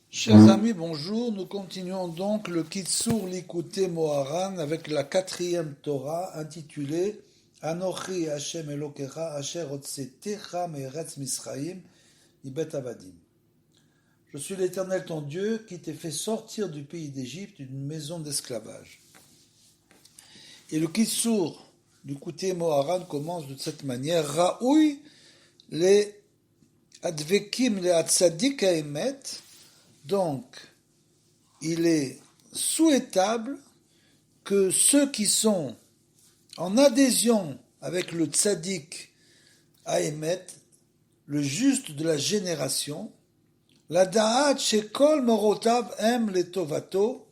Chers amis, bonjour. Nous continuons donc le Kitsur Likutei Moharan avec la quatrième Torah intitulée Anochi Hashem Elokecha Asher Hotzetecha Me'eretz Misraim Mibet Avadim. Je suis l'Éternel ton Dieu qui t'ai fait sortir du pays d'Égypte d'une maison d'esclavage. Et le Kitsur Likutei Moharan commence de cette manière Raoui le Advekim le Atzadik Haemet. Donc, il est souhaitable que ceux qui sont en adhésion avec le tzaddik Haemet, le juste de la génération, la da'at shekol morotav em letovato,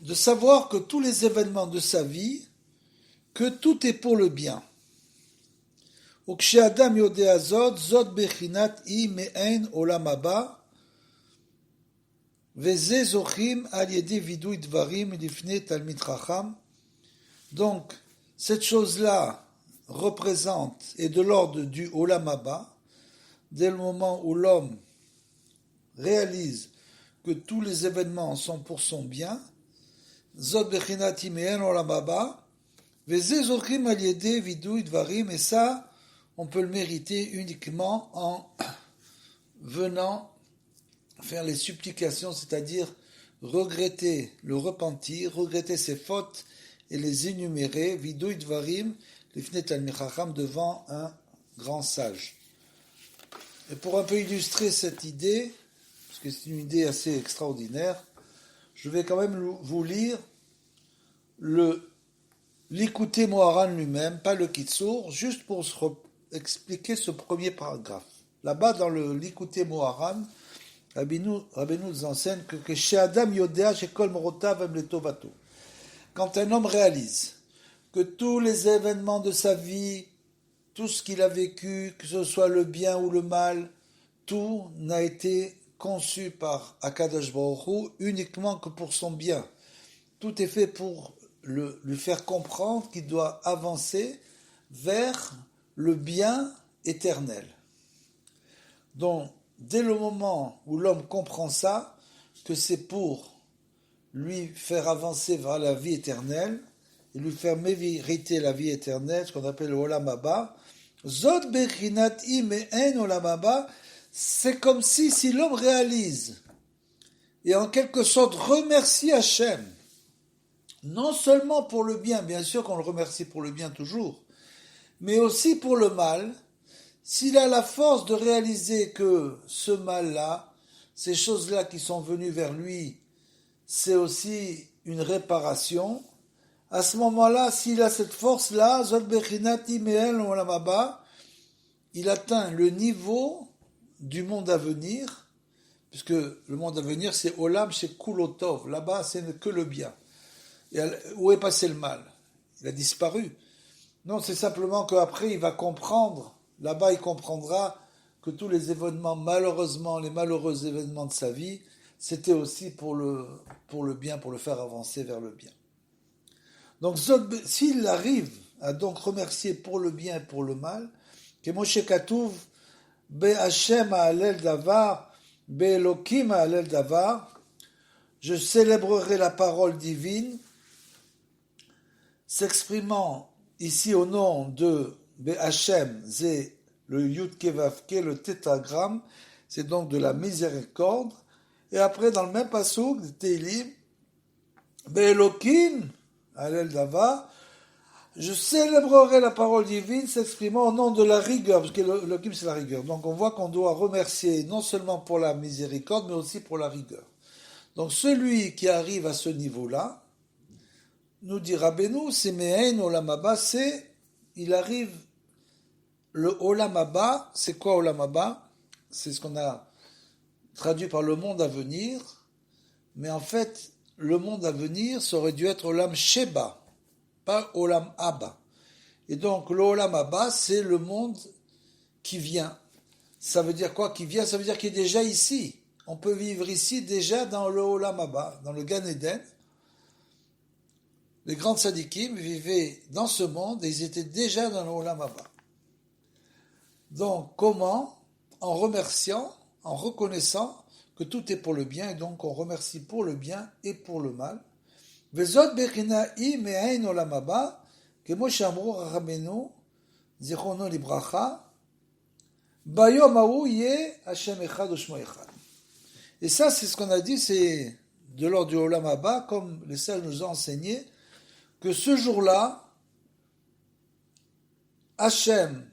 de savoir que tous les événements de sa vie, que tout est pour le bien. וכשאדם יודע זאת בחינת אי מעין עולם הבא, וזה זוכים על ידי וידוי דברים לפני תלמיד חכם. Donc, cette chose-là représente, est de l'ordre du Olam Haba, dès le moment où l'homme réalise que tous les événements sont pour son bien, זאת בחינת אי מעין עולם הבא, וזה זוכים על ידי וידוי דברים, et ça, on peut le mériter uniquement en venant faire les supplications, c'est-à-dire regretter le repentir, regretter ses fautes et les énumérer, vidouï dvarim, lifnei talmid chacham, devant un grand sage. Et pour un peu illustrer cette idée, parce que c'est une idée assez extraordinaire, je vais quand même vous lire le Likutei Moharan lui-même, pas le Kitsur, juste pour expliquer ce premier paragraphe. Là-bas, dans le Likutei Moharan, Rabbeinu nous enseigne que chez Adam Yodea, chez Kol Morotav Em Letovato, quand un homme réalise que tous les événements de sa vie, tout ce qu'il a vécu, que ce soit le bien ou le mal, tout n'a été conçu par Akadosh Baruch Hu uniquement que pour son bien. Tout est fait pour lui faire comprendre qu'il doit avancer vers le bien éternel. Donc, dès le moment où l'homme comprend ça, que c'est pour lui faire avancer vers la vie éternelle, et lui faire mériter la vie éternelle, ce qu'on appelle le Olam Haba, Zot bechinat im en Olam Haba, c'est comme si l'homme réalise, et en quelque sorte remercie Hachem, non seulement pour le bien, bien sûr qu'on le remercie pour le bien toujours, mais aussi pour le mal, s'il a la force de réaliser que ce mal-là, ces choses-là qui sont venues vers lui, c'est aussi une réparation, à ce moment-là, s'il a cette force-là, il atteint le niveau du monde à venir, puisque le monde à venir, c'est Olam, c'est Kulotov, là-bas, c'est que le bien. Et où est passé le mal? Il a disparu. Non, c'est simplement qu'après, il va comprendre, là-bas, il comprendra que tous les événements, malheureusement, les malheureux événements de sa vie, c'était aussi pour le bien, pour le faire avancer vers le bien. Donc, s'il arrive à donc remercier pour le bien et pour le mal, que Moshe Katouv, Be'Hashem ha'alel davar, Be'Elokim ha'alel davar, je célébrerai la parole divine, s'exprimant ici au nom de Be'Hashem, c'est le Yud Kevavke, le tétragramme, c'est donc de la miséricorde. Et après, dans le même passouk de Tehillim, Be'Elokim, Alel Dava, je célébrerai la parole divine s'exprimant au nom de la rigueur, parce que l'Elokim c'est la rigueur. Donc on voit qu'on doit remercier non seulement pour la miséricorde, mais aussi pour la rigueur. Donc celui qui arrive à ce niveau-là, nous dit Rabbeinu, c'est Me'en Olam Haba, il arrive, le Olam Haba, c'est quoi Olam Haba? C'est ce qu'on a traduit par le monde à venir, mais en fait, le monde à venir, ça aurait dû être Olam Sheba, pas Olam Haba. Et donc, le Olam Haba, c'est le monde qui vient. Ça veut dire quoi qui vient? Ça veut dire qu'il est déjà ici. On peut vivre ici déjà dans le Olam Haba, dans le Gan Eden. Les grands tzadikim vivaient dans ce monde et ils étaient déjà dans le Olam Haba. Donc, comment? En remerciant, en reconnaissant que tout est pour le bien, et donc on remercie pour le bien et pour le mal. Vezot bechina I me'ain olam haba, kemo she'amru Chachamenu, zichrono libracha, bayom hahu yeh Hashem echad u'shmo echad. Et ça, c'est ce qu'on a dit, c'est de l'ordre du olam haba, comme les sages nous ont enseigné, que ce jour-là, Hashem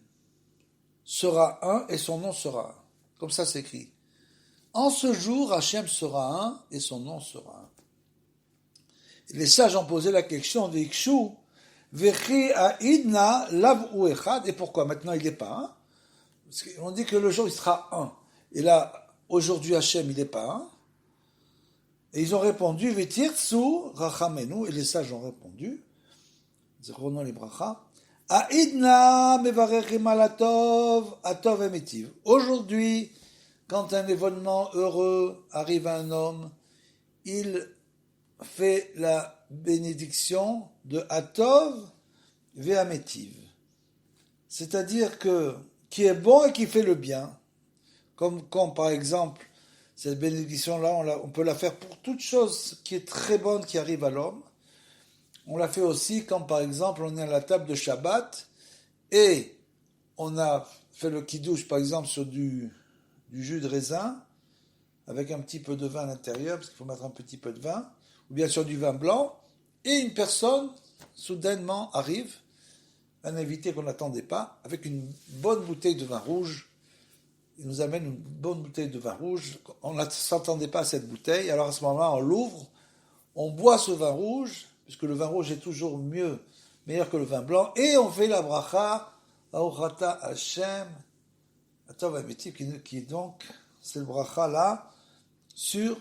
sera un et son nom sera un. Comme ça c'est écrit. En ce jour, Hashem sera un et son nom sera un. Et les sages ont posé la question de Ikshu, Vechi Aidna Lav ou Echad, et pourquoi maintenant il n'est pas un? Parce qu'on dit que le jour il sera un. Et là, aujourd'hui Hashem il n'est pas un. Et ils ont répondu, Vetirtsu Rachamenu, et les sages ont répondu, Zichrono libracha, Aidna mevarechim alatov, atov emitiv. Aujourd'hui, quand un événement heureux arrive à un homme, il fait la bénédiction de atov ve'ametiv. C'est-à-dire que, qui est bon et qui fait le bien. Comme par exemple, cette bénédiction-là, on peut la faire pour toute chose qui est très bonne qui arrive à l'homme. On l'a fait aussi quand, par exemple, on est à la table de Shabbat et on a fait le kiddush, par exemple, sur du jus de raisin avec un petit peu de vin à l'intérieur, parce qu'il faut mettre un petit peu de vin, ou bien sur du vin blanc, et une personne, soudainement, arrive, un invité qu'on n'attendait pas, avec une bonne bouteille de vin rouge. Il nous amène une bonne bouteille de vin rouge. On ne s'attendait pas à cette bouteille, alors à ce moment-là, on l'ouvre, on boit ce vin rouge, puisque le vin rouge est toujours meilleur que le vin blanc, et on fait la bracha, Aorata Hashem, Atov Ametiv, qui est donc, c'est le bracha là, sur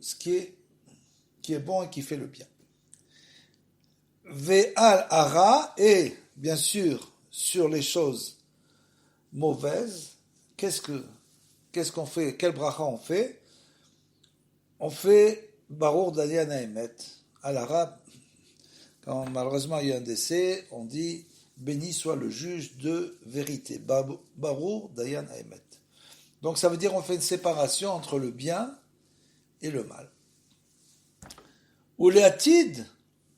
ce qui est bon et qui fait le bien. Ve'al Ara, et bien sûr, sur les choses mauvaises, qu'est-ce qu'on fait, quel bracha on fait? On fait Barour Dayan Haemet. À l'arabe, quand malheureusement il y a un décès, on dit béni soit le juge de vérité. Barour Dayan Haemet. Donc ça veut dire on fait une séparation entre le bien et le mal. Ou les atid,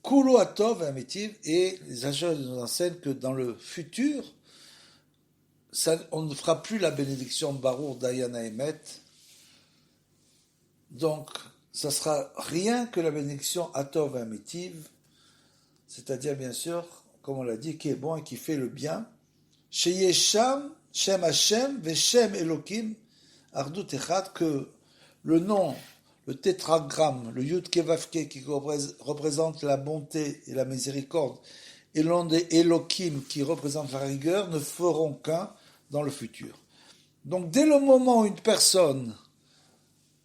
kulo atov ametiv, et les sages nous enseignent que dans le futur, on ne fera plus la bénédiction Barour Dayan Haemet. Donc, ça sera rien que la bénédiction Atov Ametiv, c'est-à-dire bien sûr, comme on l'a dit, qui est bon et qui fait le bien. Sheyesham, Shem Hashem, Veshem Elokim, Ardut Echad, que le nom, le tétragramme, le Yud Kevavke, qui représente la bonté et la miséricorde, et le nom de Elokim, qui représente la rigueur, ne feront qu'un dans le futur. Donc, dès le moment où une personne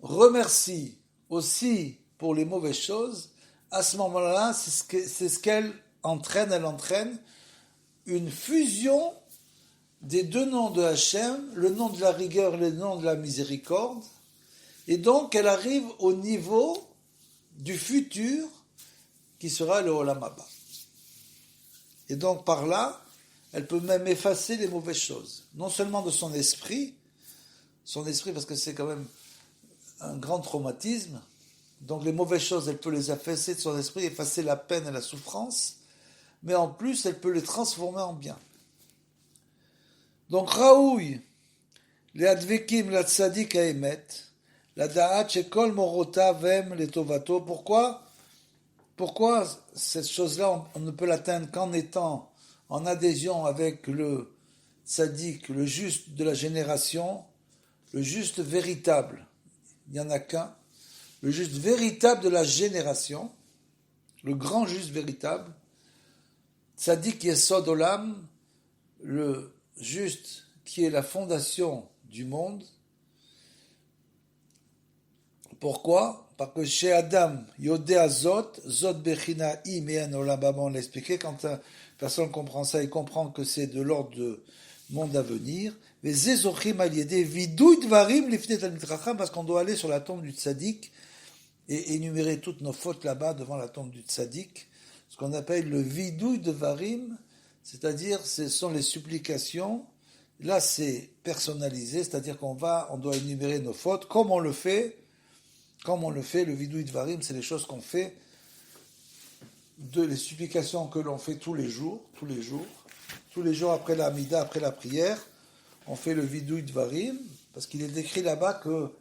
remercie aussi pour les mauvaises choses, à ce moment-là, c'est ce qu'elle entraîne. Elle entraîne une fusion des deux noms de Hachem, le nom de la rigueur et le nom de la miséricorde, et donc elle arrive au niveau du futur qui sera le Olam Haba. Et donc par là, elle peut même effacer les mauvaises choses, non seulement de son esprit parce que c'est quand même un grand traumatisme. Donc les mauvaises choses, elle peut les effacer de son esprit, effacer la peine et la souffrance, mais en plus, elle peut les transformer en bien. Donc Raoui, les advekim, la tzadik haemet, la da'at shekol morota vem le tovato. Pourquoi cette chose-là, on ne peut l'atteindre qu'en étant en adhésion avec le tzadik, le juste de la génération, le juste véritable. Il n'y en a qu'un. Le juste véritable de la génération, le grand juste véritable, Tzadik Yesod Olam, le juste qui est la fondation du monde. Pourquoi? Parce que chez Adam, Yodea Zot, Zot Bechina I Me'en Olam Haba, on l'a expliqué, quand une personne comprend ça, il comprend que c'est de l'ordre du monde à venir. Mais Zezochim Aliede, Vidouit Varim Lifnet Al Mitracham, parce qu'on doit aller sur la tombe du Tzadik et énumérer toutes nos fautes là-bas devant la tombe du Tzadik, ce qu'on appelle le vidouille de Varim, c'est-à-dire ce sont les supplications Là, c'est personnalisé, c'est-à-dire on doit énumérer nos fautes, comme on le fait, le vidouï dvarim, c'est les choses qu'on fait, les supplications que l'on fait tous les jours après la Hamida, après la prière, on fait le vidouï dvarim, parce qu'il est décrit là-bas que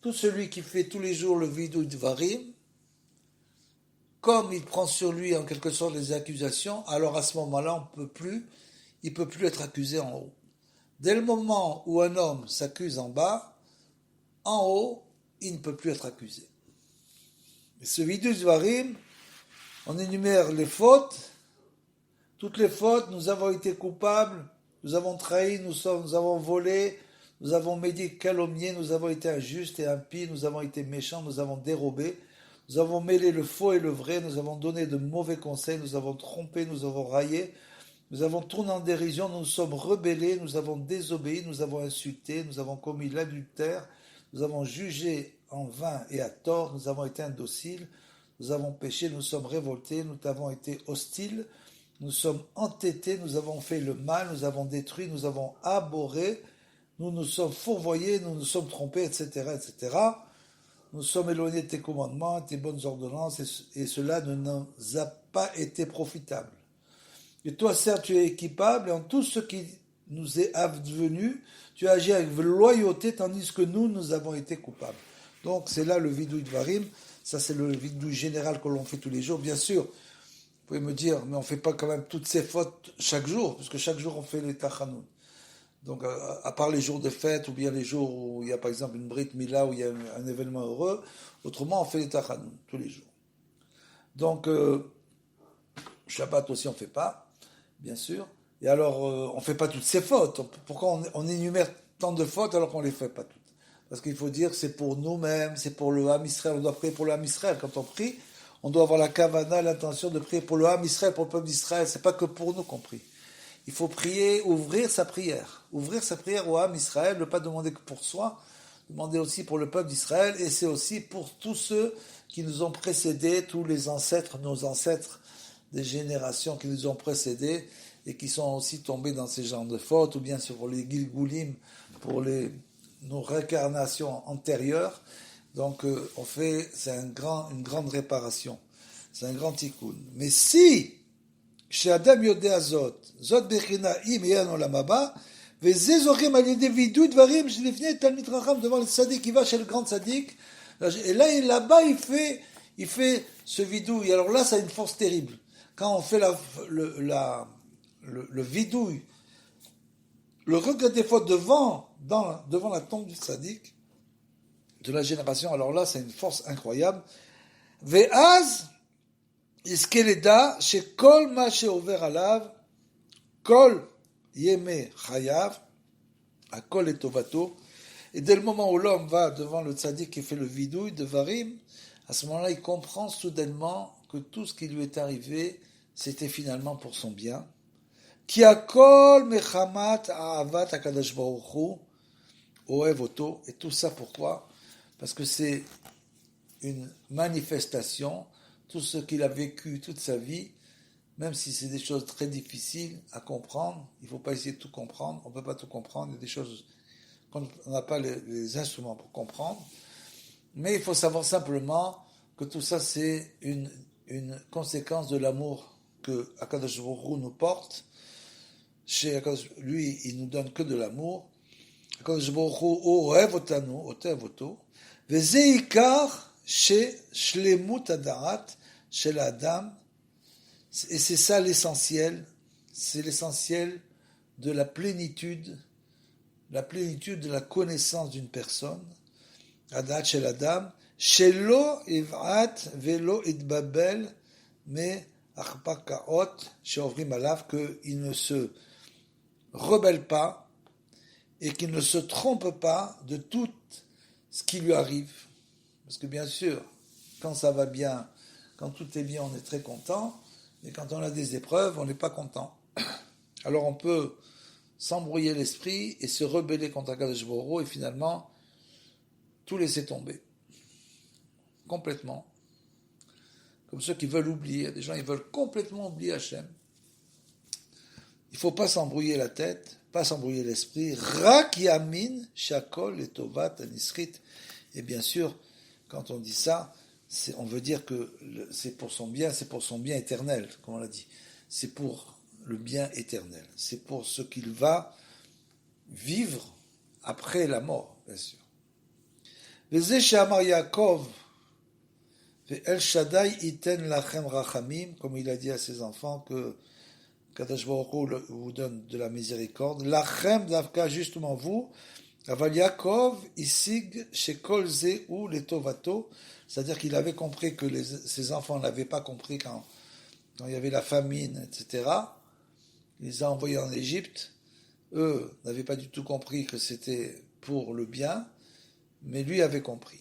tout celui qui fait tous les jours le vidouï dvarim, comme il prend sur lui en quelque sorte les accusations, alors à ce moment-là, il peut plus être accusé en haut. Dès le moment où un homme s'accuse en bas, en haut, il ne peut plus être accusé. Et ce vidouï dvarim, on énumère les fautes, toutes les fautes, nous avons été coupables, nous avons trahi, nous avons volé, nous avons médit, calomnié, nous avons été injustes et impies, nous avons été méchants, nous avons dérobé, nous avons mêlé le faux et le vrai, nous avons donné de mauvais conseils, nous avons trompé, nous avons raillé, nous avons tourné en dérision, nous nous sommes rebellés, nous avons désobéi, nous avons insulté, nous avons commis l'adultère, nous avons jugé en vain et à tort, nous avons été indociles, nous avons péché, nous sommes révoltés, nous avons été hostiles, nous sommes entêtés, nous avons fait le mal, nous avons détruit, nous avons abhorré, nous nous sommes fourvoyés, nous nous sommes trompés, etc., etc. Nous sommes éloignés de tes commandements, de tes bonnes ordonnances, et cela ne nous a pas été profitable. Et toi, certes, tu es équipable, et en tout ce qui nous est advenu, tu as agi avec loyauté, tandis que nous avons été coupables. Donc, c'est là le vidouï dvarim. Ça, c'est le vidouï général que l'on fait tous les jours. Bien sûr, vous pouvez me dire, mais on ne fait pas quand même toutes ces fautes chaque jour, parce que chaque jour, on fait les tachanoun. Donc, à part les jours de fête, ou bien les jours où il y a, par exemple, une brit mila, où il y a un événement heureux, autrement, on fait les tachanoun, tous les jours. Donc, Shabbat aussi, on ne fait pas, bien sûr. Et alors, on ne fait pas toutes ces fautes. Pourquoi on énumère tant de fautes alors qu'on ne les fait pas toutes? Parce qu'il faut dire que c'est pour nous-mêmes, c'est pour le Ham Israël. On doit prier pour le Ham Israël. Quand on prie, on doit avoir la kavana, l'intention de prier pour le Ham Israël, pour le peuple d'Israël. C'est pas que pour nous qu'on prie. Il faut prier, ouvrir sa prière. Ouvrir sa prière au Ham Israël, ne pas demander que pour soi, demander aussi pour le peuple d'Israël, et c'est aussi pour tous ceux qui nous ont précédés, tous les ancêtres, nos ancêtres des générations qui nous ont précédés, et qui sont aussi tombés dans ces genres de fautes, ou bien sur les Gilgulim, pour nos réincarnations antérieures. Donc on fait, c'est une grande réparation, c'est un grand tikkun. Mais si כשאדם יודע זאת בחינה אם יהיה לנו לעולם הבא, וזה זוכים על ידי וידוי דברים שלפני תלמיד חכם devant le tzaddik, il va chez le grand tzaddik, et là-bas il fait ce vidouille. Alors là, ça a une force terrible. Quand on fait le vidouille, le regret des fautes devant la tombe du tzaddik, de la génération, alors là, c'est une force incroyable. Ve'az, יזכה לדע שכל מה שעובר עליו, כל ימי חייו, הכל לטובתו. Et dès le moment où l'homme va devant le tzaddik qui fait le vidouille de Varim, à ce moment-là, il comprend soudainement que tout ce qui lui est arrivé, c'était finalement pour son bien. Ki hakol mechamat ha'avat hakadosh baruch hu ohev oto. Et tout ça pourquoi? Parce que c'est une manifestation. Tout ce qu'il a vécu toute sa vie, même si c'est des choses très difficiles à comprendre, il ne faut pas essayer de tout comprendre, on ne peut pas tout comprendre, il y a des choses qu'on n'a pas les instruments pour comprendre, mais il faut savoir simplement que tout ça c'est une conséquence de l'amour que Akadosh Baruch Hu nous porte. Chez Akadosh, lui, il nous donne que de l'amour. Akadosh Baruch Hu ohev otanu, otev oto, veze ikar chez shlemut hadarat, chez l'Adam, et c'est ça l'essentiel, c'est l'essentiel de la plénitude de la connaissance d'une personne, Adat chez l'Adam, chez lo iv'at velo itbabel, mais achpakaot, chez Ovrim Alav, qu'il ne se rebelle pas et qu'il ne se trompe pas de tout ce qui lui arrive. Parce que bien sûr, quand ça va bien, quand tout est bien, on est très content, mais quand on a des épreuves, on n'est pas content. Alors on peut s'embrouiller l'esprit et se rebeller contre Akadosh Baruch Hu et finalement tout laisser tomber. Complètement. Comme ceux qui veulent oublier. Des gens, ils veulent complètement oublier Hachem. il ne faut pas s'embrouiller la tête, pas s'embrouiller l'esprit. Rak yamin shakol et tovat anisrit. Et bien sûr, quand on dit ça, on veut dire que c'est pour son bien éternel, comme on l'a dit. C'est pour le bien éternel. C'est pour ce qu'il va vivre après la mort, bien sûr. Veze she'amar Yaakov ve'el Shaddai iten lachem rachamim, comme il a dit à ses enfants que Kadosh Baruch Hu vous donne de la miséricorde. Lachem davka, justement vous. Aval Yaakov isig shekol zeu letovato, c'est-à-dire qu'il avait compris que ses enfants n'avaient pas compris quand il y avait la famine, etc. Il les a envoyés en Égypte. Eux n'avaient pas du tout compris que c'était pour le bien, mais lui avait compris.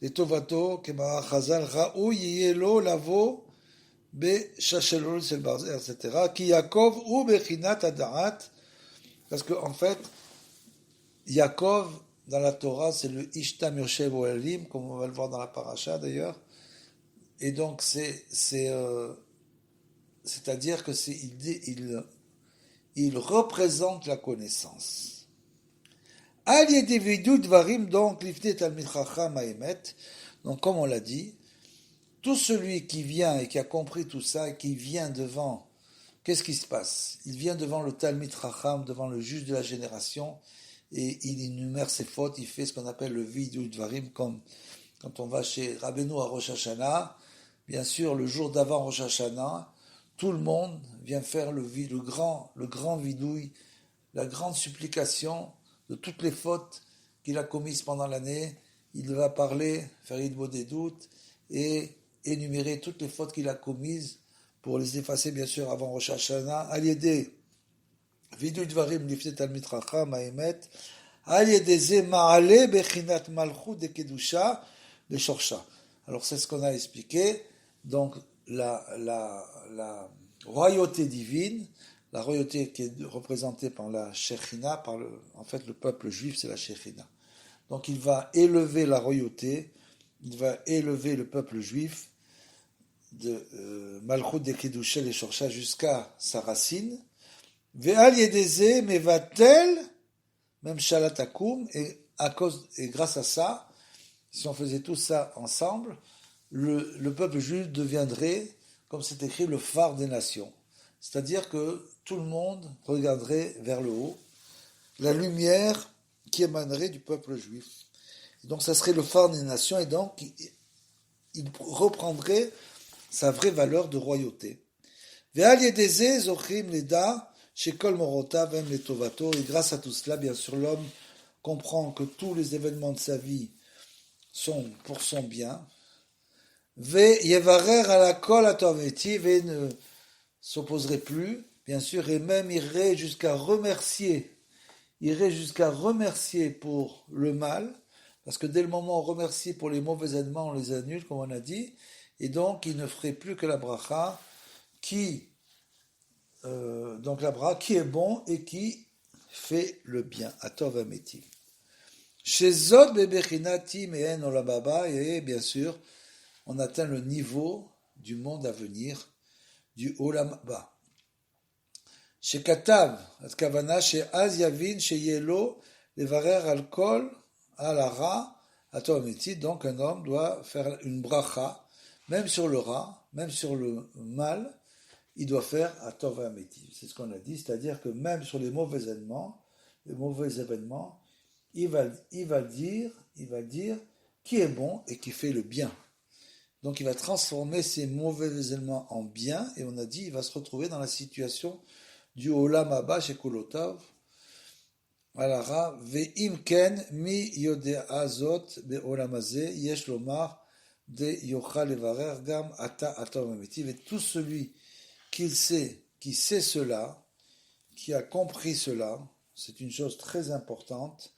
Letovato kemara chazal ra'u yiyelo lavo be-shashelol sel barzer, etc. Ki Yaakov ou bechinat adarat, parce que en fait, Yaakov dans la Torah, c'est le Ishtam Yoshev Oelim, comme on va le voir dans la paracha d'ailleurs, et donc c'est-à-dire que il représente la connaissance. Al yedividu dvarim, donc lifnei talmid chacham haemet, donc comme on l'a dit, tout celui qui vient et qui a compris tout ça, et qui vient devant, qu'est-ce qui se passe? Il vient devant le Talmid Chacham, devant le juge de la génération, et il énumère ses fautes, il fait ce qu'on appelle le Vidui Dvarim, comme quand on va chez Rabbeinu à Rosh Hashanah. Bien sûr, le jour d'avant Rosh Hashanah, tout le monde vient faire le grand vidouille, la grande supplication de toutes les fautes qu'il a commises pendant l'année. Il va parler, faire Idbo des doutes, et énumérer toutes les fautes qu'il a commises pour les effacer, bien sûr, avant Rosh Hashanah. Al-Yedé, Vidui Dvarim, Lifnei Talmid Chacham, Haemet, Al-Yedé Ze Ma'ale, Bechinat Malchut de Kedusha, de Shorsha. Alors, c'est ce qu'on a expliqué. Donc, la royauté divine, la royauté qui est représentée par la Shechina, en fait, le peuple juif, c'est la Shechina. Donc, il va élever la royauté, il va élever le peuple juif de Malchut de Kedusha et Shorsha jusqu'à sa racine. Ve'al yedeze mevatel même shalatakum, et grâce à ça, si on faisait tout ça ensemble, le peuple juif deviendrait, comme c'est écrit, le phare des nations. C'est-à-dire que tout le monde regarderait vers le haut, la lumière qui émanerait du peuple juif. Et donc ça serait le phare des nations, et donc il reprendrait sa vraie valeur de royauté. Ve'al yedeze zochrim leda shekol morotav hem letovato, et grâce à tout cela, bien sûr, l'homme comprend que tous les événements de sa vie sont pour son bien. Ve'yevarer ala kol atorvetiv, et ne s'opposerait plus, bien sûr, et même irait jusqu'à remercier pour le mal, parce que dès le moment où on remercie pour les mauvais événements, on les annule, comme on a dit, et donc il ne ferait plus que la bracha qui est bon et qui fait le bien. Atov Ametiv. Chez Zod Bebechinati Mehen Olamaba, et bien sûr, on atteint le niveau du monde à venir, du Olamaba. Chez Katav, Atkavana, chez Az Yavin, chez Yelo, Levarer Alkol, Alara, Atov Ametiv, donc un homme doit faire une bracha, même sur le ra, même sur le mal, il doit faire Atov Ametiv. C'est ce qu'on a dit, c'est-à-dire que même sur les mauvais événements, il va dire qui est bon et qui fait le bien. Donc il va transformer ces mauvais événements en bien, et on a dit il va se retrouver dans la situation du Olam Haba chez Kolotov. Alara ve'im ken mi yodea azot be'olam hazeh yesh lomar de yochal levarer gam ata Atov Ametiv. Et tout celui qui sait cela, qui a compris cela, c'est une chose très importante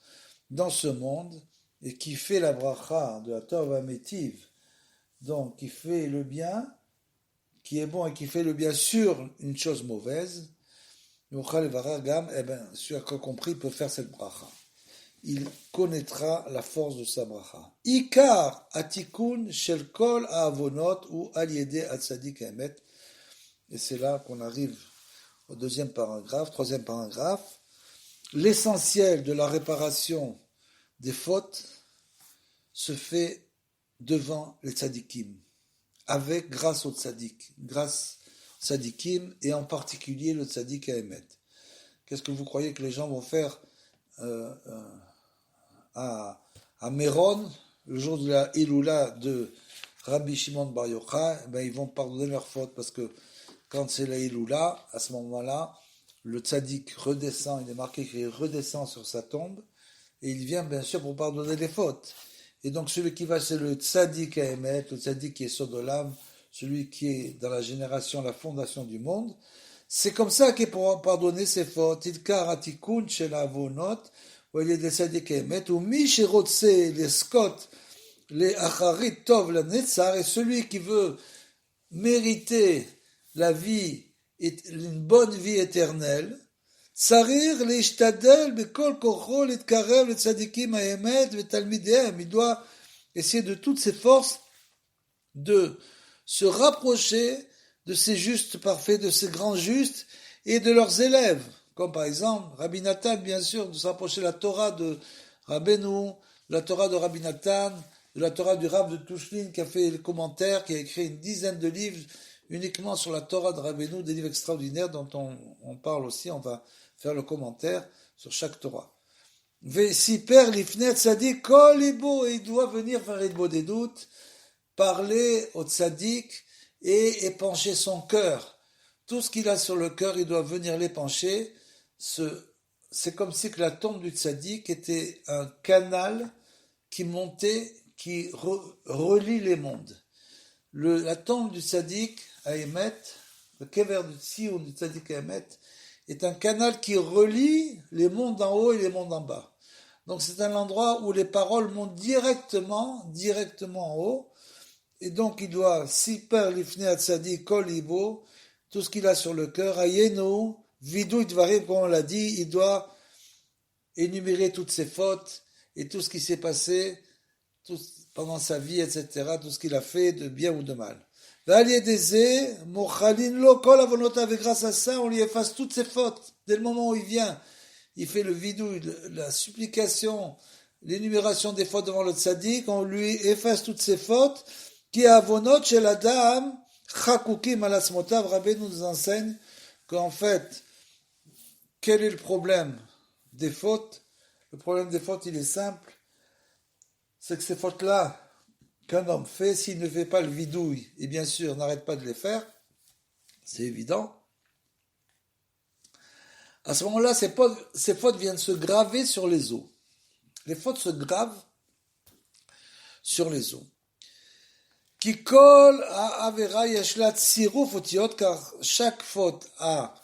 dans ce monde, et qui fait la bracha de Atov Ametiv, donc qui fait le bien, qui est bon et qui fait le bien sur une chose mauvaise, celui qui a compris peut faire cette bracha. Il connaîtra la force de sa bracha. Ikar atikun shel kol ha'avonot ou al yedei atzadik haemet. Et c'est là qu'on arrive au deuxième paragraphe, troisième paragraphe, l'essentiel de la réparation des fautes se fait devant les tzadikim, grâce au tzadik, grâce au tzadikim, et en particulier le tzadik à Emet. Qu'est-ce que vous croyez que les gens vont faire à Méron, le jour de la Iloula de Rabbi Shimon Bar Yochai? Ils vont pardonner leurs fautes, parce que quand c'est la Iloula, à ce moment-là, le tzaddik redescend, il est marqué qu'il redescend sur sa tombe, et il vient bien sûr pour pardonner les fautes. Et donc celui qui va, c'est le tzaddik à Emet, le tzaddik qui est Sodolam, celui qui est dans la génération, la fondation du monde. C'est comme ça qu'il pourra pardonner ses fautes. Idkar atikun shel avonot, ou il est des tzaddik à Emet, ou mi shirotse les scott, les acharit tov la netzar, et celui qui veut mériter la vie, une bonne vie éternelle, Tsarir leishtadel bekol kocho litkarev le tzadikim haemet vetalmidehem. Il doit essayer de toutes ses forces de se rapprocher de ces justes parfaits, de ces grands justes et de leurs élèves. Comme par exemple Rabbi Nathan, bien sûr, de se rapprocher de la Torah de Rabbeinu, la Torah de Rabbi Nathan, de la Torah du Rav de Tushlin qui a fait le commentaire, qui a écrit une dizaine de livres uniquement sur la Torah de Rabbeinu, des livres extraordinaires dont on parle aussi, on va faire le commentaire sur chaque Torah. Vesiper lifnet tzadik kol libo, il doit venir faire Idbo des doutes, parler au tzadik et épancher son cœur. Tout ce qu'il a sur le cœur, il doit venir l'épancher. C'est comme si que la tombe du tzadik était un canal qui montait, qui relie les mondes. La tombe du tzaddik à Emet, le kever du Tzion du tzaddik à Emet, est un canal qui relie les mondes d'en haut et les mondes d'en bas. Donc c'est un endroit où les paroles montent directement en haut, et donc il doit siper lifnei tzaddik kol libo, tout ce qu'il a sur le cœur, ayenu vidui dvarim, comme on l'a dit, il doit énumérer toutes ses fautes et tout ce qui s'est passé pendant sa vie, etc., tout ce qu'il a fait de bien ou de mal. Et grâce à ça, on lui efface toutes ses fautes. Dès le moment où il vient, il fait le vidou, la supplication, l'énumération des fautes devant le tzaddik, on lui efface toutes ses fautes. Qui a avonot chez la dame, chakukim alasmotav, Rabbi nous enseigne qu'en fait, quel est le problème des fautes? Le problème des fautes, il est simple, c'est que ces fautes-là, qu'un homme fait, s'il ne fait pas le vidouille, et bien sûr n'arrête pas de les faire, c'est évident, à ce moment-là, ces fautes viennent se graver sur les os. Les fautes se gravent sur les os. Kikol a avera yashlat siruf otiot, car chaque faute a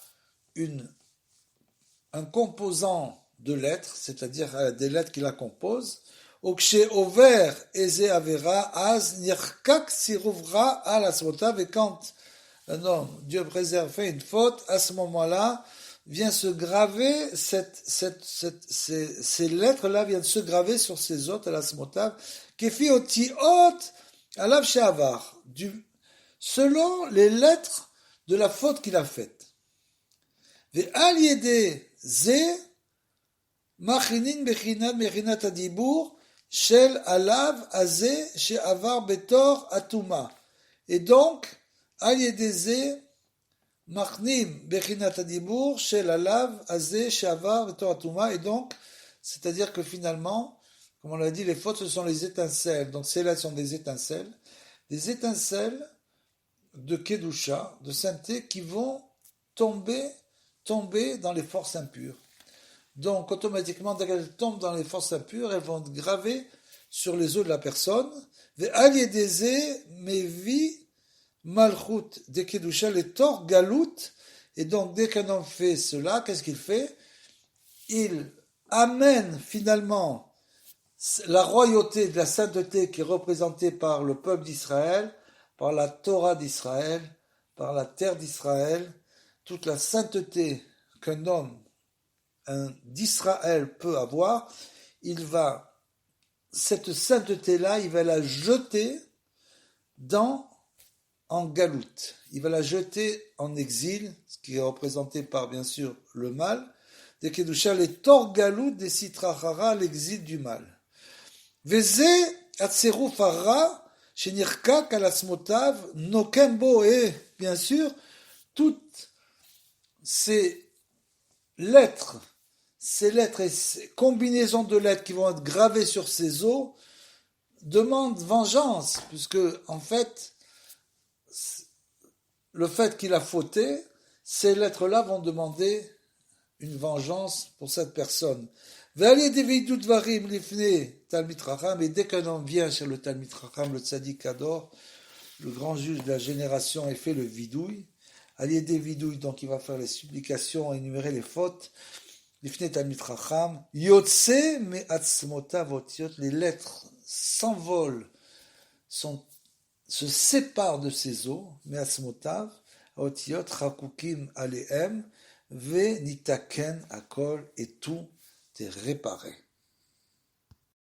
un composant de lettres, c'est-à-dire des lettres qui la composent. Over eze avera az nirkak siruvra al asmotav, et quand un homme, Dieu préserve, fait une faute, à ce moment-là, vient se graver, ces lettres-là viennent se graver sur ses hôtes à l'asmotav, kefi otiot alav she'avar, selon les lettres de la faute qu'il a faite. Ve'al yede ze machinin bechinat mechinat adibur shel alav azeh she'avar betor atuma. Et donc, al yede ze machnim bechinat adibur shel alav azeh she'avar betor atuma. Et donc, c'est-à-dire que finalement, comme on l'a dit, les fautes, ce sont les étincelles. Donc ces lettres sont des étincelles de Kedusha, de sainteté, qui vont tomber dans les forces impures. Donc automatiquement, dès qu'elles tombent dans les forces impures, elles vont être gravées sur les os de la personne. Ve'al yedeze mevi malchut de Kedusha le tor galut. Et donc dès qu'un homme fait cela, qu'est-ce qu'il fait? Il amène finalement la royauté de la sainteté qui est représentée par le peuple d'Israël, par la Torah d'Israël, par la terre d'Israël, toute la sainteté qu'un homme d'Israël peut avoir, cette sainteté-là, il va la jeter dans en galoute. Il va la jeter en exil, ce qui est représenté par, bien sûr, le mal. Des Kedusha, les tor galout des sitrachara, l'exil du mal. Veze atseruf hara, shenirkak alasmotav, nokembo, et, bien sûr, toutes ces lettres et ces combinaisons de lettres qui vont être gravées sur ces os demandent vengeance, puisque, en fait, le fait qu'il a fauté, ces lettres-là vont demander une vengeance pour cette personne. Et dès qu'un homme vient chez le Talmid Chacham, le Tzadik Ador, le grand juge de la génération, et fait le vidouille, Aliédé vidouille, donc il va faire les supplications, énumérer les fautes, Lifne Talmid Chacham, Yotse me atzmotav otiot, les lettres s'envolent, se séparent de ses os, me atzmotav, otiot, chakukim aleem, ve nitaken akol, et tout est réparé.